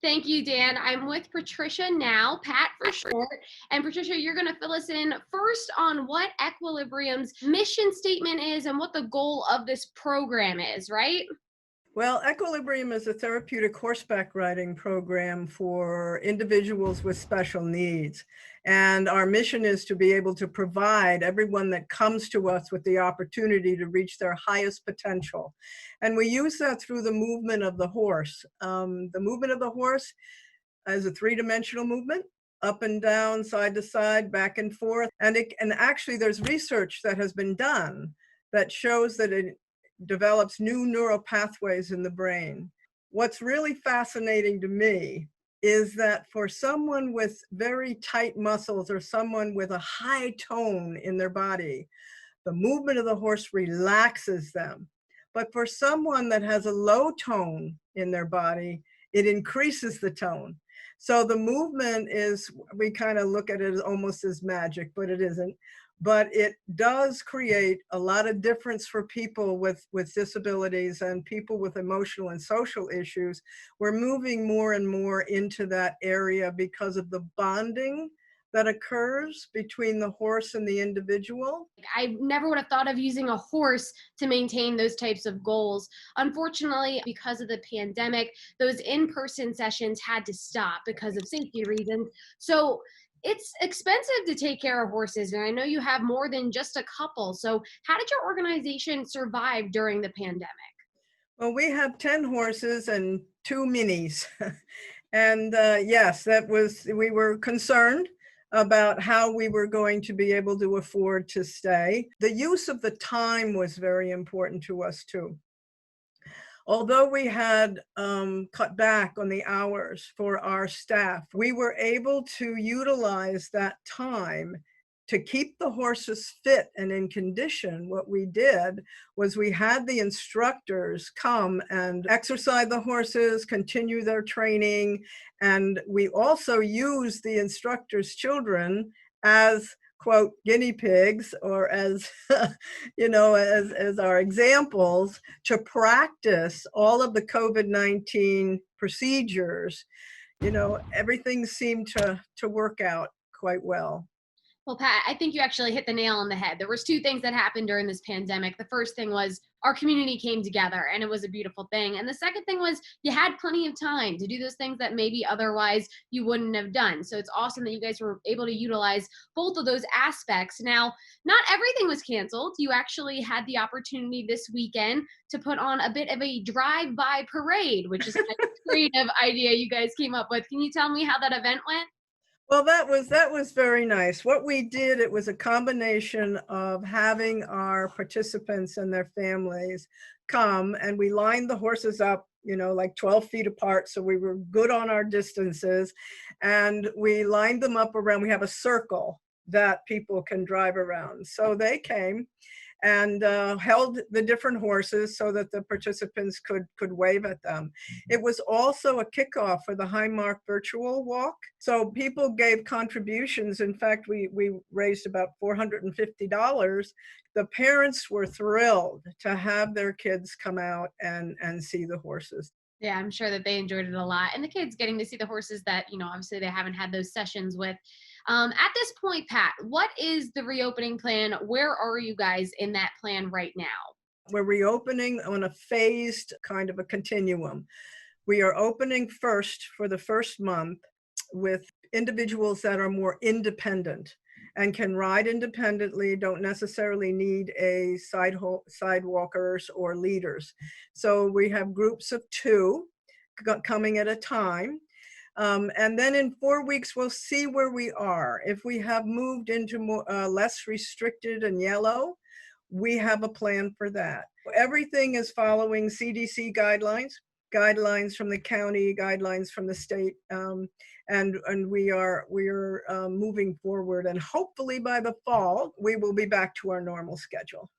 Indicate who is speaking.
Speaker 1: Thank you, Dan. I'm with Patricia now, Pat for short. And Patricia, you're going to fill us in first on what Equilibrium's mission statement is and what the goal of this program is, right?
Speaker 2: Well, Equilibrium is a therapeutic horseback riding program for individuals with special needs. And our mission is to be able to provide everyone that comes to us with the opportunity to reach their highest potential. And we use that through the movement of the horse. The movement of the horse is a three-dimensional movement, up and down, side to side, back and forth. And actually there's research that has been done that shows that it develops new neural pathways in the brain. What's really fascinating to me is that for someone with very tight muscles or someone with a high tone in their body, the movement of the horse relaxes them. But for someone that has a low tone in their body, it increases the tone. So the movement is, we kind of look at it almost as magic, but it isn't. But it does create a lot of difference for people with disabilities and people with emotional and social issues. We're moving more and more into that area because of the bonding that occurs between the horse and the individual.
Speaker 1: I never would have thought of using a horse to maintain those types of goals. Unfortunately, because of the pandemic, those in-person sessions had to stop because of safety reasons. So it's expensive to take care of horses, and I know you have more than just a couple. So how did your organization survive during the pandemic?
Speaker 2: Well, we have 10 horses and 2 minis. And yes, we were concerned about how we were going to be able to afford to stay. The use of the time was very important to us too. Although we had cut back on the hours for our staff, we were able to utilize that time to keep the horses fit and in condition. What we did was we had the instructors come and exercise the horses, continue their training, and we also used the instructors' children as quote guinea pigs, or as as our examples, to practice all of the COVID-19 procedures. Everything seemed to work out quite well.
Speaker 1: Well, Pat, I think you actually hit the nail on the head. There was two things that happened during this pandemic. The first thing was our community came together and it was a beautiful thing. And the second thing was you had plenty of time to do those things that maybe otherwise you wouldn't have done. So it's awesome that you guys were able to utilize both of those aspects. Now, not everything was canceled. You actually had the opportunity this weekend to put on a bit of a drive-by parade, which is a creative idea you guys came up with. Can you tell me how that event went?
Speaker 2: Well, that was very nice. What we did, it was a combination of having our participants and their families come, and we lined the horses up, like 12 feet apart, so we were good on our distances, and we lined them up around. We have a circle that people can drive around. So they came and held the different horses so that the participants could wave at them. It was also a kickoff for the Highmark virtual walk. So people gave contributions. In fact, we raised about $450. The parents were thrilled to have their kids come out and see the horses.
Speaker 1: Yeah, I'm sure that they enjoyed it a lot. And the kids getting to see the horses that, obviously they haven't had those sessions with. At this point, Pat, what is the reopening plan? Where are you guys in that plan right now?
Speaker 2: We're reopening on a phased kind of a continuum. We are opening first for the first month with individuals that are more independent and can ride independently, don't necessarily need a sidewalkers or leaders. So we have groups of 2 coming at a time. And then in 4 weeks, we'll see where we are. If we have moved into more, less restricted and yellow, we have a plan for that. Everything is following CDC guidelines from the county, guidelines from the state, and we are moving forward. And hopefully by the fall, we will be back to our normal schedule.